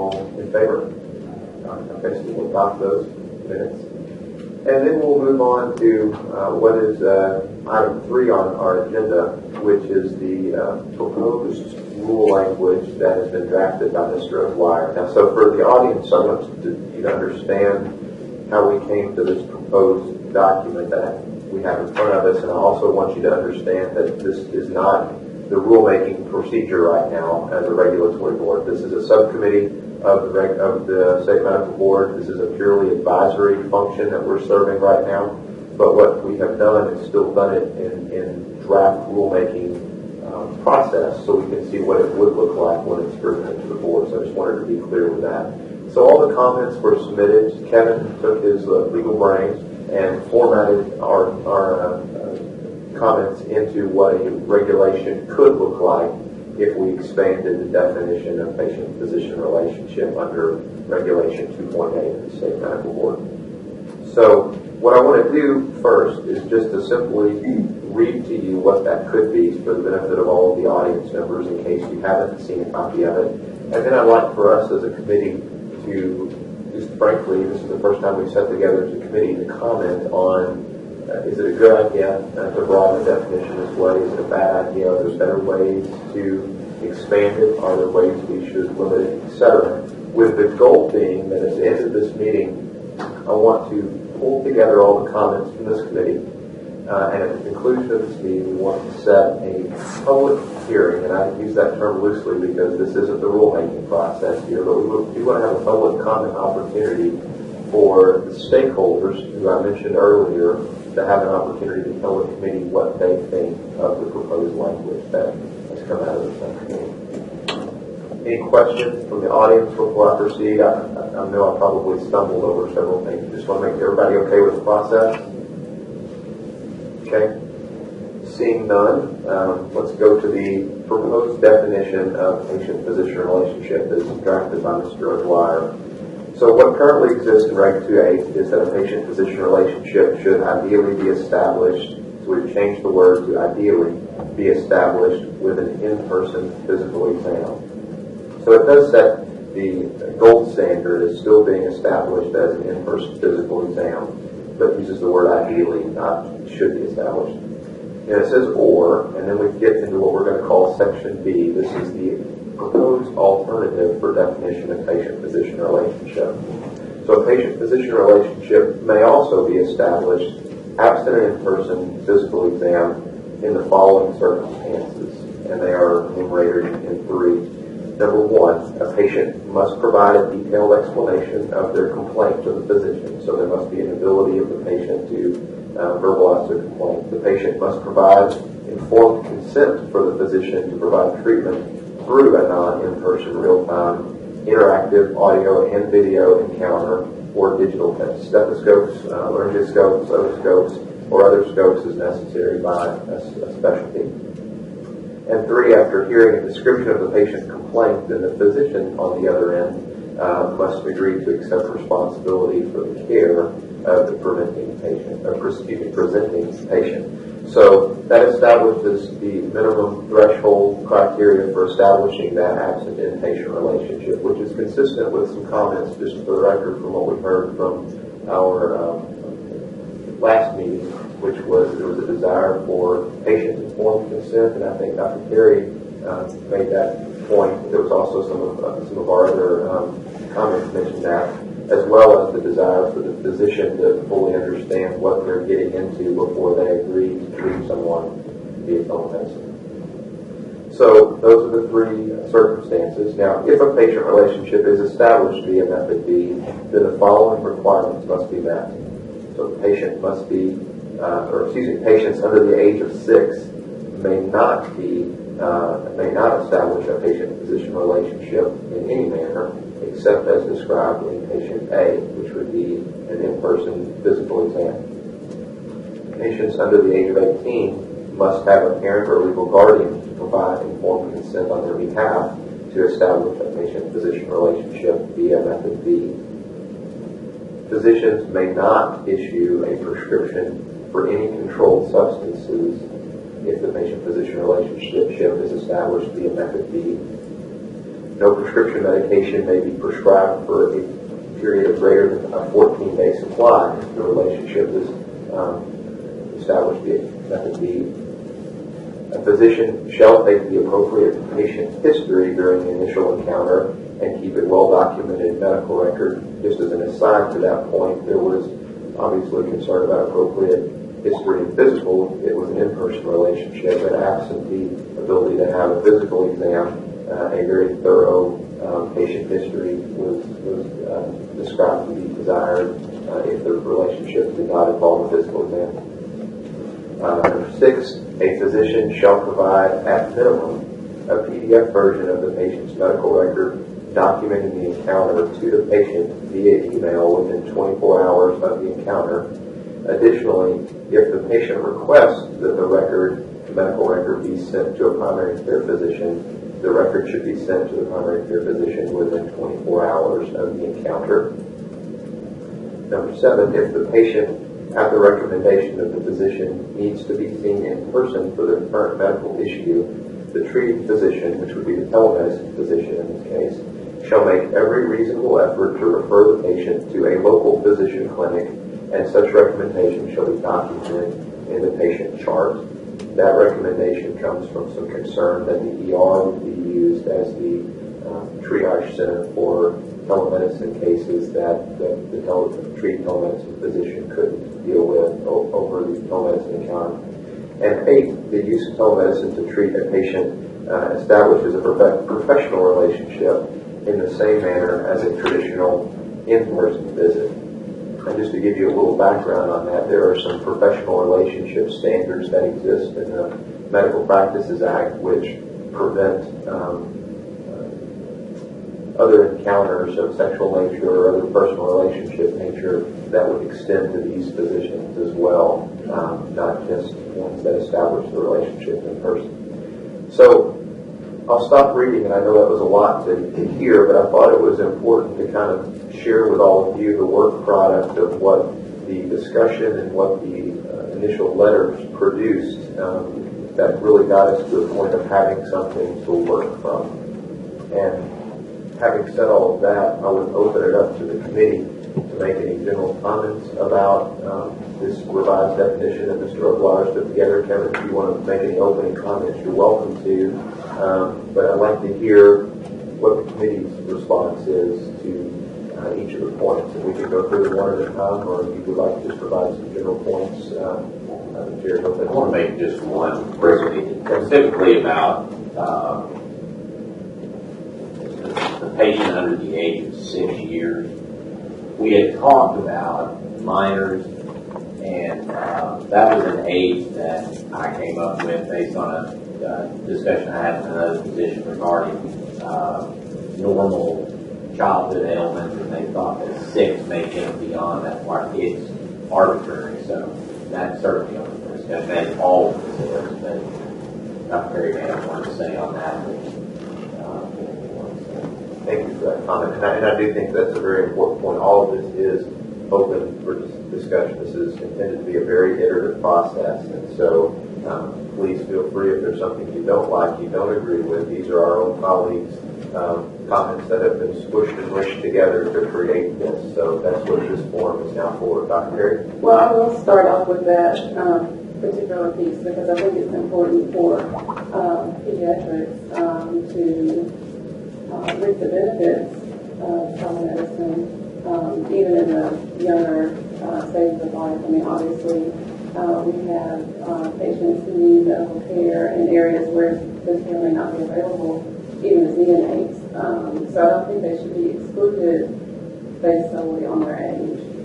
All in favor? Okay, so we'll adopt those minutes. And then we'll move on to what is item 3 on our agenda, which is the proposed rule language that has been drafted by Mr. O'Dwyer. Now, so for the audience, I want you to understand how we came to this proposed document that we have in front of us, and I also want you to understand that this is not the rulemaking procedure right now as a regulatory board. This is a subcommittee of the State Medical Board. This is a purely advisory function that we're serving right now. But what we have done is still done it in draft rulemaking process, so we can see what it would look like when it's presented to the board. So I just wanted to be clear with that. So all the comments were submitted. Kevin took his legal brains and formatted our comments into what a regulation could look like if we expanded the definition of patient-physician relationship under Regulation 2.8 of the State Medical Board. So what I want to do first is just to simply read to you what that could be for the benefit of all of the audience members in case you haven't seen a copy of it. And then I'd like for us as a committee to, just frankly, this is the first time we've sat together as a committee to comment on is it a good idea to broaden the definition this way? Is it a bad idea? Are there better ways to expand it? Are there ways we should limit it, etc.? With the goal being that at the end of this meeting, I want to pull together all the comments from this committee, and at the conclusion of this meeting, we want to set a public hearing, and I use that term loosely because this isn't the rulemaking process here, but we want to have a public comment opportunity for the stakeholders, who I mentioned earlier, to have an opportunity to tell the committee what they think of the proposed language that has come out of the subcommittee. Any questions from the audience before I proceed? I know I probably stumbled over several things. Just want to make everybody okay with the process? Okay. Seeing none, let's go to the proposed definition of patient-physician relationship as drafted by Mr. O'Dwyer. So what currently exists in Reg 2.8 is that a patient-physician relationship should ideally be established, so we've changed the word to ideally be established with an in-person physical exam. So it does set the gold standard as still being established as an in-person physical exam, but uses the word ideally, not should be established. And it says or, and then we get into what we're going to call Section B. This is the proposed alternative for definition of patient-physician relationship. So a patient-physician relationship may also be established absent an in-person physical exam in the following circumstances, and they are enumerated in 3. Number 1, a patient must provide a detailed explanation of their complaint to the physician, so there must be an ability of the patient to verbalize their complaint. The patient must provide informed consent for the physician to provide treatment through a non-in-person, real-time, interactive audio and video encounter or digital tests, stethoscopes, laryngoscopes, otoscopes, or other scopes as necessary by a specialty. And 3, after hearing a description of the patient's complaint, then the physician on the other end must agree to accept responsibility for the care of the presenting patient. So that establishes the minimum threshold criteria for establishing that absent inpatient relationship, which is consistent with some comments, just for the record, from what we heard from our last meeting, which was there was a desire for patient-informed consent, and I think Dr. Terry made that point. There was also some of our other comments mentioned that, as well as the desire for the physician to fully understand what they're getting into before they agree to treat someone via telemedicine. So those are the 3 circumstances. Now, if a patient relationship is established via Method B, then the following requirements must be met. So the patient must be, patients under the age of 6 may not establish a patient-physician relationship in any manner except as described in patient A, which would be an in-person physical exam. Patients under the age of 18 must have a parent or legal guardian to provide informed consent on their behalf to establish a patient-physician relationship via Method B. Physicians may not issue a prescription for any controlled substances if the patient-physician relationship is established via Method B. No prescription medication may be prescribed for a period of greater than a 14-day supply. The relationship is established via method B. A physician shall take the appropriate patient history during the initial encounter and keep a well-documented medical record. Just as an aside to that point, there was obviously concern about appropriate history and physical. It was an in-person relationship, and absent the ability to have a physical exam, a very thorough patient history was described to be desired if the relationship did not involve a physical exam. Number 6, a physician shall provide at minimum a PDF version of the patient's medical record documenting the encounter to the patient via email within 24 hours of the encounter. Additionally, if the patient requests that the medical record be sent to a primary care physician, the record should be sent to the primary care physician within 24 hours of the encounter. Number 7, if the patient, at the recommendation of the physician, needs to be seen in person for the current medical issue, the treating physician, which would be the telemedicine physician in this case, shall make every reasonable effort to refer the patient to a local physician clinic, and such recommendation shall be documented in the patient chart. That recommendation comes from some concern that the ER would be used as the triage center for telemedicine cases that the treating telemedicine physician couldn't deal with over the telemedicine encounter. And 8, the use of telemedicine to treat a patient establishes a professional relationship in the same manner as a traditional in-person visit. And just to give you a little background on that, there are some professional relationship standards that exist in the Medical Practices Act which prevent other encounters of sexual nature or other personal relationship nature that would extend to these physicians as well, not just ones that establish the relationship in person. So I'll stop reading, and I know that was a lot to hear, but I thought it was important to kind of share with all of you the work product of what the discussion and what the initial letters produced that really got us to the point of having something to work from. And having said all of that, I would open it up to the committee to make any general comments about this revised definition that Mr. O'Dwyer's put together. Kevin, if you want to make any opening comments, you're welcome to. But I'd like to hear what the committee's response is to each of the points. If we could go through them one at a time, or if you would like to just provide some general points. Chair, I want to make just one specifically about the patient under the age of 6 years. We had talked about minors, and that was an age that I came up with based on a discussion I had with another physician regarding normal childhood ailments, and they thought that 6 may go beyond that part. It's arbitrary, so that's certainly on the discussion. That's all of this is, but Dr. Perry may have more to say on that. Thank you for that comment. And I do think that's a very important point. All of this is open for discussion. This is intended to be a very iterative process. And so please feel free if there's something you don't like, you don't agree with. These are our own colleagues' comments that have been squished and wished together to create this. So that's what this forum is now for. Dr. Perry? Well, I will start off with that particular piece because I think it's important for pediatrics to reap the benefits of telemedicine, even in the younger stages of life. I mean, obviously, we have patients who need medical care in areas where this care may not be available, even as neonates. So I don't think they should be excluded based solely on their age.